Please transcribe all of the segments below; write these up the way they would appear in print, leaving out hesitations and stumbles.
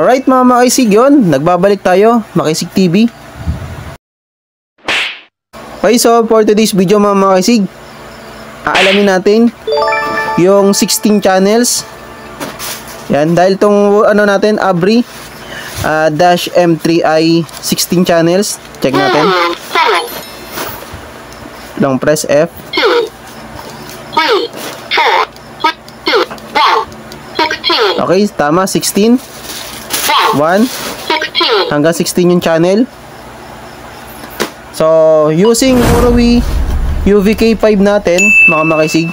Alright mga makisig, yun, nagbabalik tayo, Makisig TV. Okay, so for today's video mga makisig, aalamin natin yung 16 channels. Yan, dahil tong ano natin, Abri dash M3i 16 channels. Check natin. Long press F. 16. Okay, tama, 16. 1 hanggang 16 yung channel. So, using Huawei UVK5 natin, mga makisig,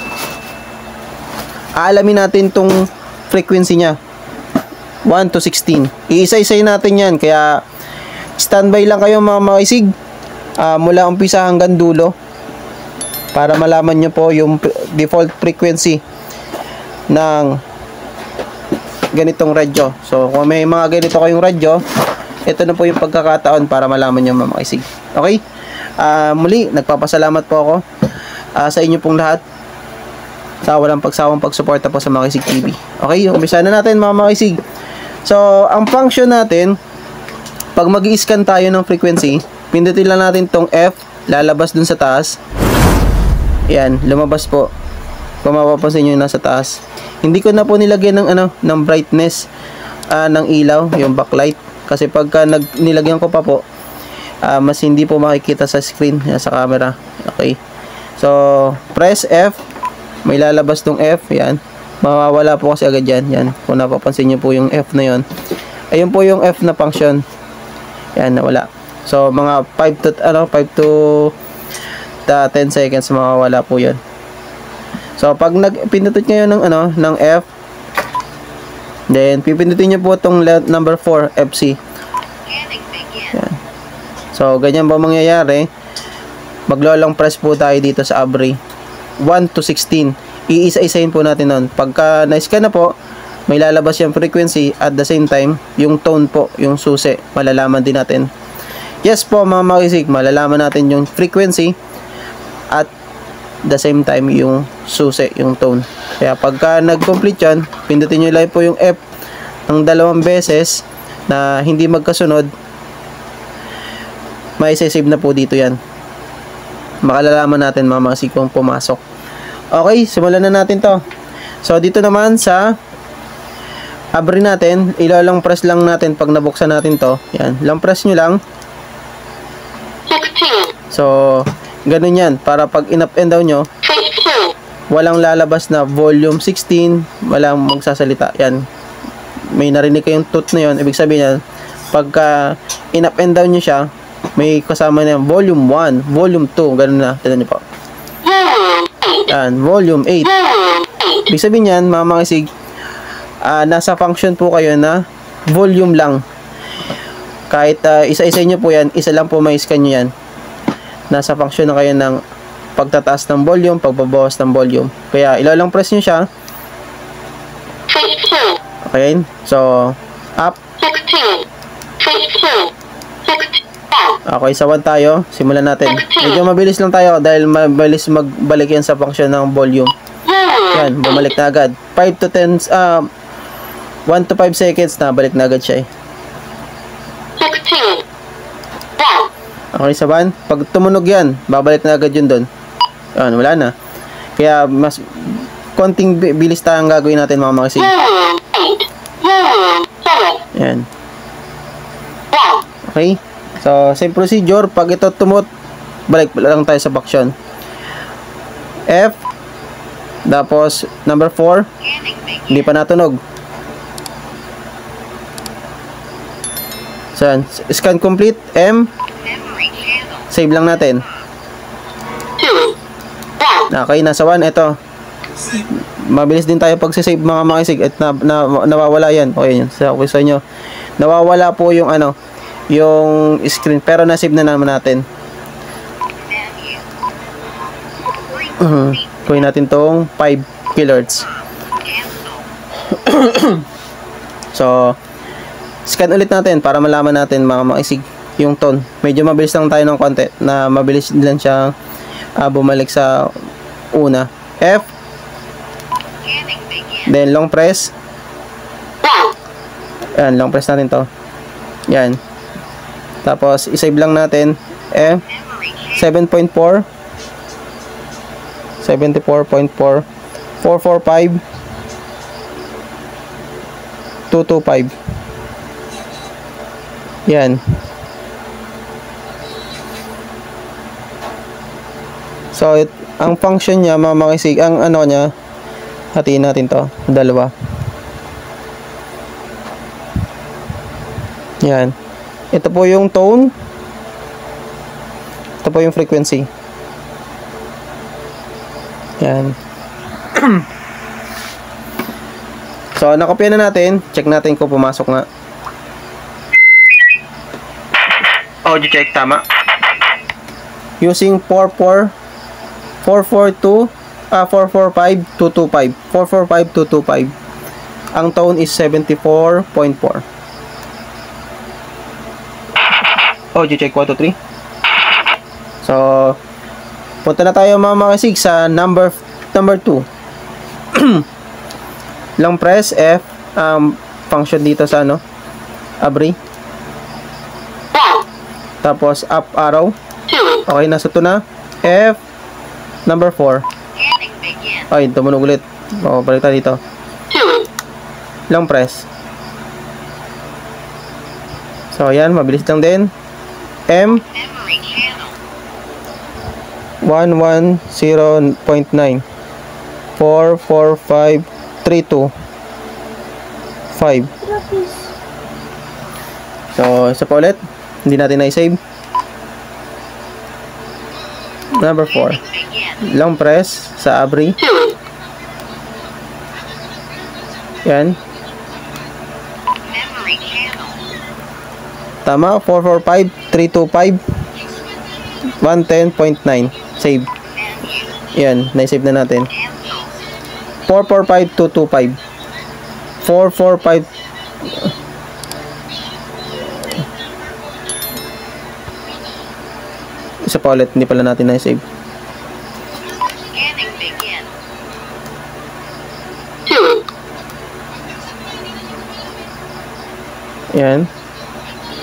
aalamin natin tong frequency niya, 1 to 16. Iisa-isay natin yan, kaya standby lang kayo mga makisig, mula umpisa hanggang dulo, para malaman nyo po yung default frequency ng ganitong radyo. So, kung may mga ganito kayong radyo, ito na po yung pagkakataon para malaman nyo mga makisig. Okay? Muli, nagpapasalamat po ako sa inyo pong lahat sa walang pagsawang pagsuporta po sa Makisig TV. Okay, umpisa na natin mga makisig. So, ang function natin, pag mag-i-scan tayo ng frequency, pindutin lang natin tong F, lalabas dun sa taas. Yan, lumabas po. Kung mapapansin nyo yung nasa taas. Hindi ko na po nilagyan ng ng brightness ng ilaw, yung backlight, kasi pagka nilagyan ko pa po, mas hindi po makikita sa screen, sa camera. Okay, so press F, may lalabas tong F. Yan, mawawala po kasi agad yan. Yan, kung napapansin nyo po yung F na yon, ayun po yung F na function. Yan, nawala. So mga 5 to 10 seconds mawawala po yan. So pag pindutot nyo ng F, then pipindutin nyo po itong number 4, FC. Yan. So, ganyan ba mangyayari? Maglo-long press po tayo dito sa Abri. 1 to 16. Iisa-isahin po natin nun. Pagka na-scan na po, may lalabas yung frequency, at the same time, yung tone po, yung susi, malalaman din natin. Yes po mga makisig, malalaman natin yung frequency, at the same time, yung susi, yung tone. Kaya pagka nag-complete yan, pindutin nyo lang po yung F ng 2 beses na hindi magkasunod, may save na po dito yan. Makalalaman natin mga makisig kung pumasok. Okay, simulan na natin to. So dito naman sa Abri natin, ilalang press lang natin pag nabuksan natin to. Yan, lang press nyo lang. 16. So ganun yan, para pag in up and down nyo, walang lalabas na volume 16, walang magsasalita. Yan, may narinig kayong toot na yon, ibig sabihin yan, pagka in up and down nyo siya, may kasama na volume 1, volume 2, ganun na. Tignan niyo po. Yan, volume 8. Ibig sabihin yan, mga makisig, nasa function po kayo na volume lang. Kahit isa-isa nyo po yan, isa lang po may scan nyo yan. Nasa function na kayo ng pagtataas ng volume, pagbabawas ng volume. Kaya ilalang press nyo siya. Okay, so up. Okay, sa 1 tayo. Simulan natin. Medyo mabilis lang tayo dahil mabilis magbalik yan sa function ng volume. Yan, bumalik na agad. 5 to 10, 1 to 5 seconds na, balik na agad siya eh. Okay, sa 1. Pag tumunog yan, babalik na agad yun doon. Yan, wala na. Kaya mas konting bilis tayong gagawin natin mga makisig. Yan. Okay. So, same procedure. Pag ito tumot, balik lang tayo sa function. F. Tapos, number 4. Hindi pa natunog. So, scan complete. M. Save lang natin. Okay, nasa 1. Ito. Mabilis din tayo pag save mga makisig. At nawawala yan. Okay, sa gusto nyo. Nawawala po yung yung screen, pero na-save na naman natin. Kunin natin tong 5 kHz. So scan ulit natin para malaman natin mga makisig yung tone. Medyo mabilis lang tayo ng konti, na mabilis lang siya bumalik sa una. F, then long press, Yan, long press natin to. Yan. Tapos, isave lang natin. 7.4. 74.4. 445. 225. Yan. So, ang function niya, mamakisig, ang ano niya, hatiin natin to, dalawa. Yan. Ito po yung tone. Ito po yung frequency. Yan. So, nakopya na natin. Check natin kung pumasok nga. Audio check, tama. Using 445 225. 445 225. Ang tone is 74.4. Audio check 1 2 3. So, punta na tayo mga makisig sa number 2. Long press F, function dito sa ano, abri. Tapos up arrow. Okay, nasa 2 na. F, number 4. Ay, tumunog ulit. O, balik tayo dito. Long press. So, ayan, mabilis lang din. M, 110.9. 44532 5. So, isa pa ulit. Hindi natin na-save. Number 4. Long press sa abri. Yan. Tama. 445325 110.9. Save. Yan. Na-save na natin. 445225. 445. Isa pa ulit, hindi pala natin na-save. Yan.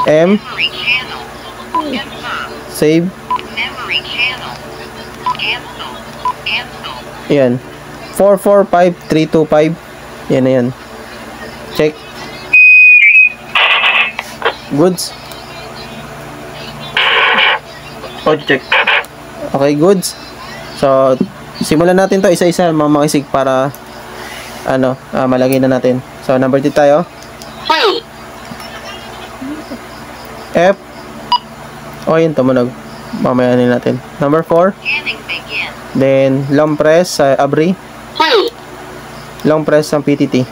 M. Save. Yan. 445325. Yan na yan. Check. Goods. Audio check. Okay, goods. So, simulan natin to isa-isa mga makisig para ano, malagay na natin. So, number 2 tayo. F. O, yun, tumunog. Mamaya natin. Number 4. Then, long press sa abri. Long press ng PTT.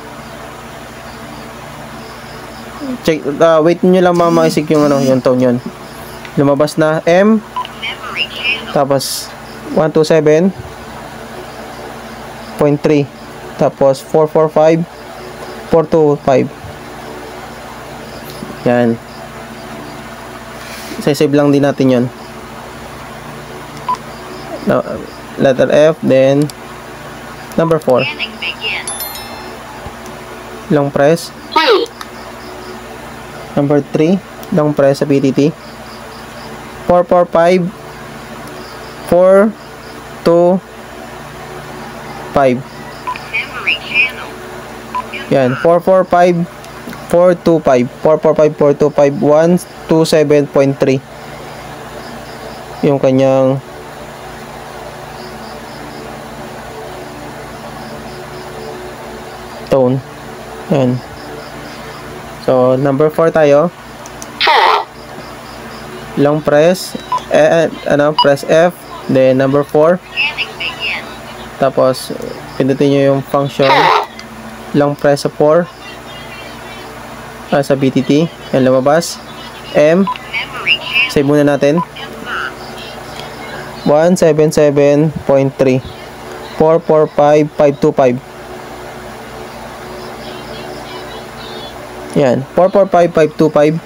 Check, wait nyo lang mga makisig yung ano, yung tone yun. Lumabas na M. Tapos 127.3. Tapos 445 425. Yan. Save lang din natin yun. Letter F, then number 4. Long press. Number 3, long press sa PTT. 445 425. Yan, 445 425. 445 425 127.3. Yung kanyang tone. Yan. So, number 4 tayo. Long press, press F, then number 4. Tapos, pindutin nyo yung function. Long press sa 4. Sa BTT. Yan, lumabas. M. Save muna natin. 177.3. 445525. Yan, 445525.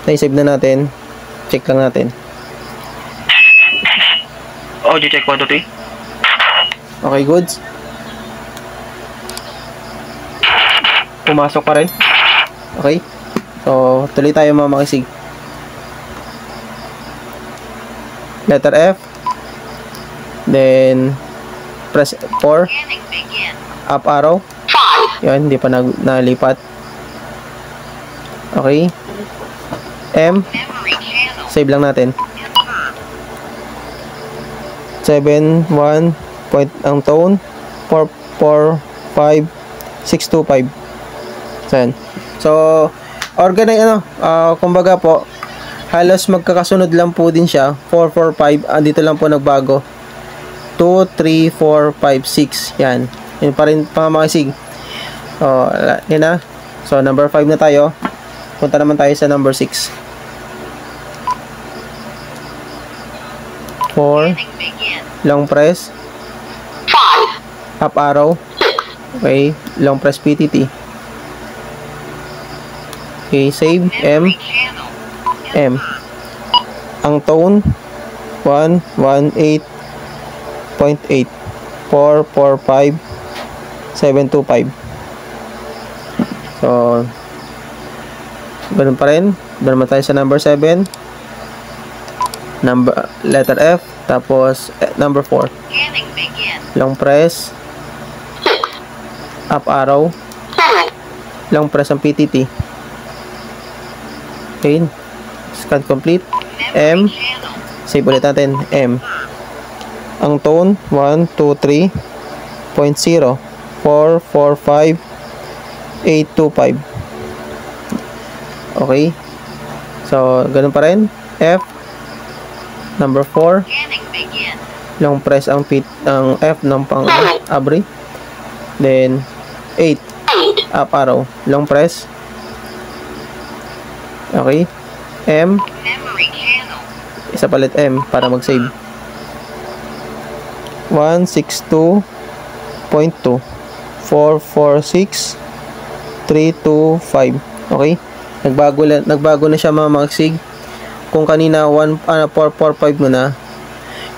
Na-save na natin. Check lang natin. Audio check 1 2 3. Okay, goods. Pumasok pa rin. Okay? So, tuloy tayo mga makisig. Letter F. Then, press 4. Up arrow. Yan, hindi pa nalipat. Okay. M. Save lang natin. 7, 1, point ang tone. 4, 4, 5, 6, 2, 5. So, yan. So, organize, kumbaga po, halos magkakasunod lang po din siya. 4, 4, 5. Dito lang po nagbago. 2, 3, 4, 5, 6. Yan. Yan pa rin pamamakisig. So, yan na. So, number 5 na tayo. Punta naman tayo sa number 6. 4. Long press. Up arrow. Okay. Long press PTT. Okay. Save. M. M. Ang tone 118.8 445 725. So ganun pa rin. Naman tayo sa number 7. Letter F. Tapos number 4. Long press. Up arrow. Long press ang PTT. Okay. Scan complete. M. Save ulit natin. M. Ang tone 123.0 445 825. Okay. So, ganun pa rin. F. Number 4. Long press ang F ng pang abri. Then 8. Up arrow. Long press. Okay. M. Isa palit M para mag-save. 162.2 446 325. Okay? Nagbago na siya mga magsig. Kung kanina 445 mo na,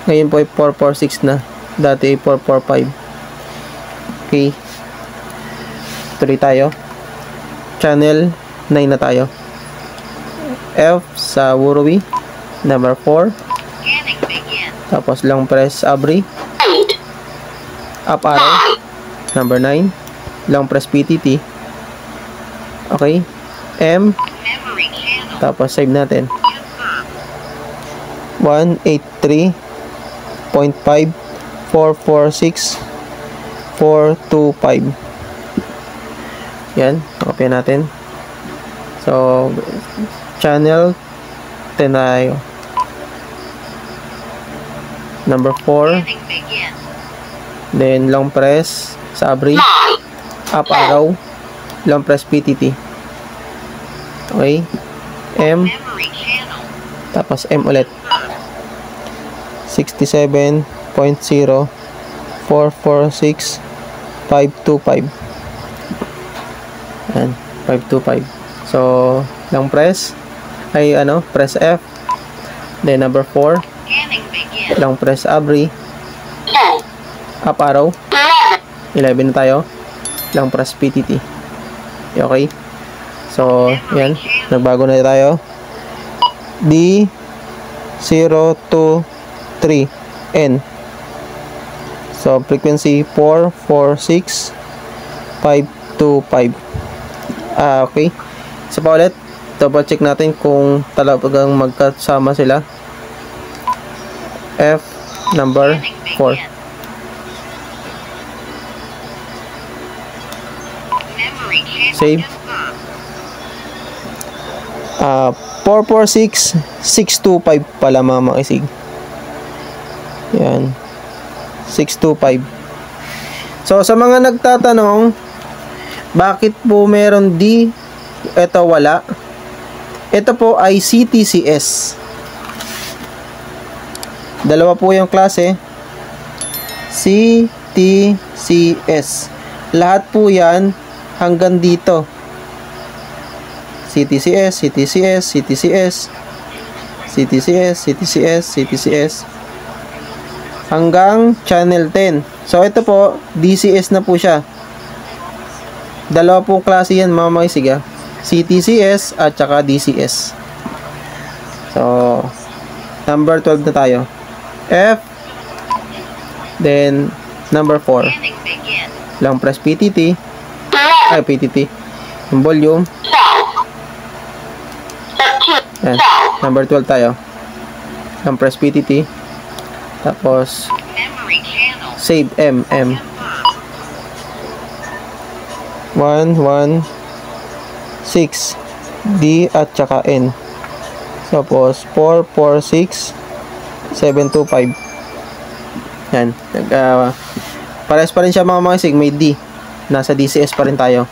ngayon po ay 446 na. Dati ay 445. Okay. Tuloy tayo. Channel 9 na tayo. F sa Wurowi. Number 4. Tapos long press abri. Up arrow. Number 9. Long press PTT. Okay. M. Tapos save natin. 183.5 446 425. Yan. Copy natin. So, channel 10 tayo. Number 4. Then, long press sa abri. Up arrow. Long press PTT. Okay. M. Tapos M ulit. 67.0 446 525. Yan. 525. So, long press. Ay, press F. Then, number 4. Long press abri. Up arrow. 11 na tayo. Long press PTT. Okay. So, yan. Nagbago na tayo. D023N. So, frequency 446 525. Okay. Isa pa ulit. Double check natin kung talagang magkasama sila. F number 4. Save. 446 625 pala mga makisig. Yan. 625. So, sa mga nagtatanong, bakit po meron D, ito wala? Ito po ay CTCS. Dalawa po yung klase. CTCS. Lahat po yan hanggang dito. CTCS, CTCS, CTCS, CTCS, CTCS, CTCS. Hanggang channel 10. So, ito po, DCS na po siya. Dalawa pong klase yan, mga makisig. CTCS at saka DCS. So, number 12 na tayo. F, then number 4. Lang press PTT. Ay, PTT. Yung volume. Yan. Number 12 tayo. Lang press PTT. Tapos, save M. 1, 1, 6, D at saka N. Tapos, 4, 4, 6, 7, 2, 5. Yan. Pares pa rin siya mga isig. May D. Nasa DCS pa rin tayo.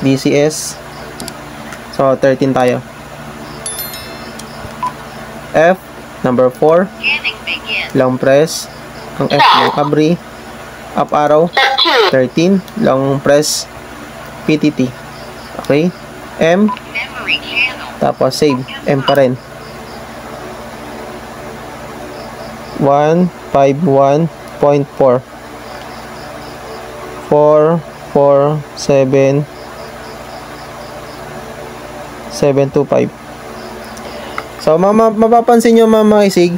DCS. So, 13 tayo. F, number 4. Long press. Ang F ng abri. Up arrow. 13. Long press. PTT. Okay. M. Tapos save. M pa rin. 151.4. 4, 4, 7, 725. So, mapapansin nyo mga isig,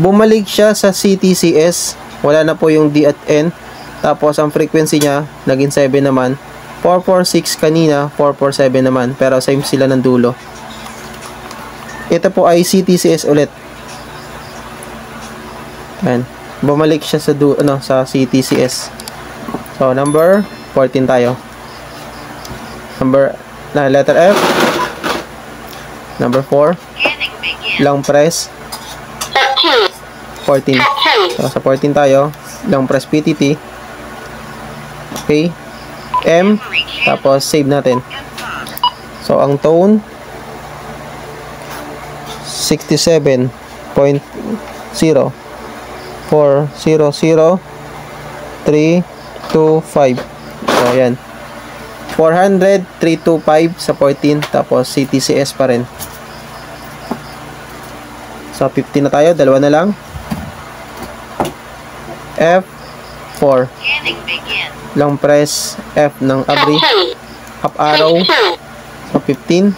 bumalik siya sa CTCS. Wala na po yung D at N. Tapos, ang frequency niya, naging 7 naman. 446 kanina, 447 naman. Pero, same sila ng dulo. Ito po ay CTCS ulit. Ayan. Bumalik siya sa, sa CTCS. So, number 14 tayo. Letter F. Number 4. Long press. 14. So, sa 14 tayo. Long press PTT. Okay. M. Tapos, save natin. So, ang tone 67.0 400 325. So, ayan. 400, 325 sa 14. Tapos, CTCS pa rin. So, 15 na tayo. Dalawa na lang. F, 4. Long press, F ng abri. Up arrow. So, 15.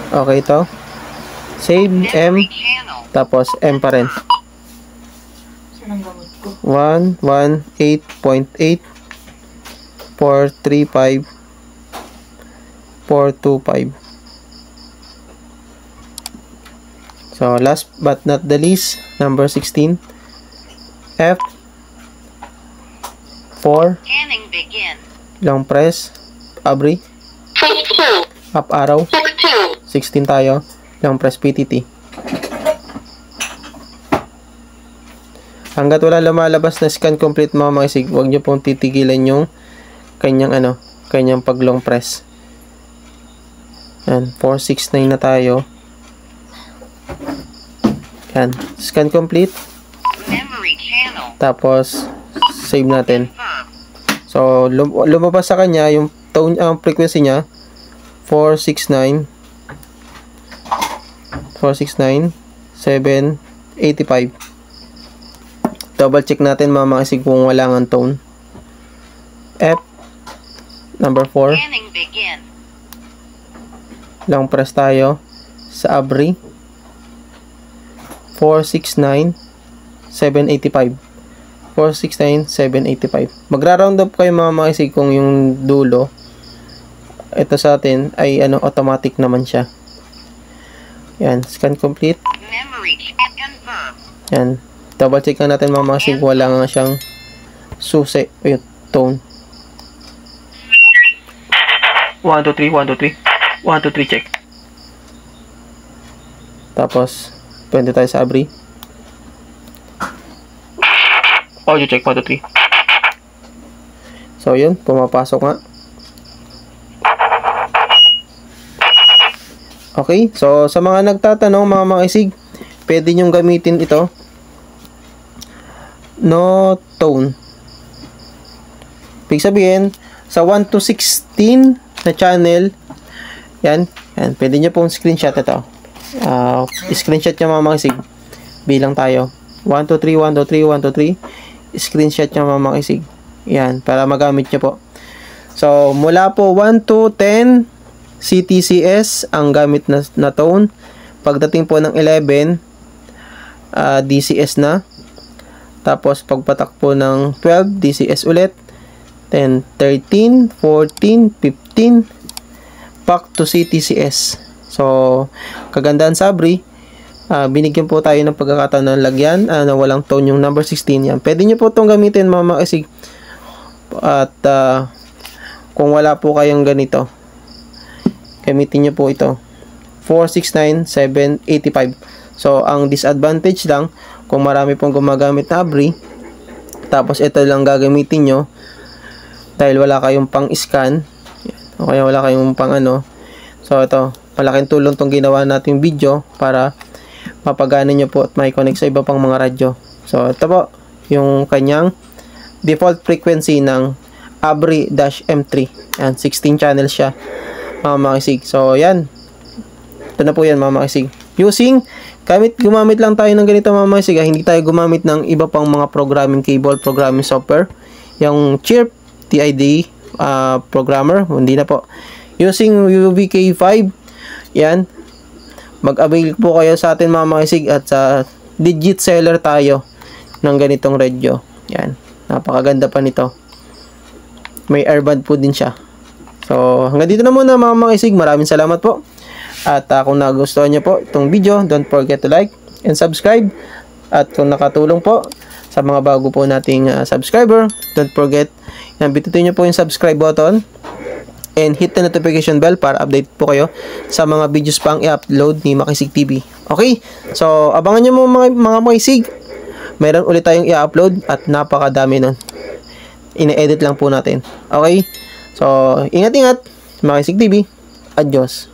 Okay ito. Save, M. Tapos, M pa rin. 118.8 435 425. So, last but not the least, number 16. F 4. Long press. Abri. Up arrow. 16 tayo. Long press PTT. Hanggat wala lumalabas na scan complete mga isig, huwag nyo pong titigilan yung kanyang pag long press. Yan, 469 na tayo. Yan, scan complete. Tapos, save natin. So, lumabas sa kanya yung tone, ang frequency niya, 469, 785. Double check natin mga isig kung wala ng tone. F, number 4. Long press tayo sa abri. 469, 785. 469, 785. Magra-round up kayo mga isig kung yung dulo, ito sa atin ay automatic naman siya. Yan, scan complete. Yan. Double check na natin mga isig, wala nga siyang susi o tone. 1, 2, 3, 1, 2, 3. 1, 2, 3, check. Tapos, pwede tayo sa abri. Audio check, 1, 2, 3. So, yun. Pumapasok nga. Okay. So, sa mga nagtatanong, mga isig, pwede nyong gamitin ito. No tone. Ibig sabihin, sa 1 to 16 na channel, yan, pwede nyo pong screenshot ito. Screenshot nyo mga isig. Bilang tayo. 1, 2, 3, 1, 2, 3, 1, 2, 3. Screenshot nyo mga isig. Yan, para magamit nyo po. So, mula po 1 to 10 CTCS ang gamit na tone. Pagdating po ng 11, DCS na. Tapos, pagpatak po ng 12, DCS ulit. Then, 13, 14, 15, back to CTCS. So, kagandahan sa Abri, binigyan po tayo ng pagkakataon na lagyan na walang tone yung number 16. Yan. Pwede nyo po itong gamitin, mga makisig. At, kung wala po kayong ganito, gamitin nyo po ito. 469,785. So, ang disadvantage lang, kung marami pong gumagamit na Abri, tapos ito lang gagamitin nyo, dahil wala kayong pang-scan, o kaya wala kayong pang ano. So, ito, malaking tulong tong ginawa nating video para mapagana nyo po at may connect sa iba pang mga radyo. So, ito po, yung kanyang default frequency ng Abri-M3. Yan, 16 channels siya, mga makisig. So, yan. Ito na po yan, mga makisig. Gumamit lang tayo ng ganito, mga makisig. Hindi tayo gumamit ng iba pang mga programming cable, programming software. Yung Chirp, TID, programmer, hindi na po. Using UVK5, yan. Mag-avail po kayo sa atin, mga makisig. At sa digit seller tayo ng ganitong radio. Yan. Napakaganda pa nito. May airband po din siya. So, hanggang dito na muna, mga makisig. Maraming salamat po. At kung nagustuhan nyo po itong video, don't forget to like and subscribe. At kung nakatulong po sa mga bago po nating subscriber, don't forget na bitutin nyo po yung subscribe button and hit the notification bell para update po kayo sa mga videos pang i-upload ni Makisig TV. Okay? So, abangan nyo mo mga makisig. Meron ulit tayong i-upload at napakadami nun. Ine-edit lang po natin. Okay? So, ingat-ingat. Makisig TV. Adios.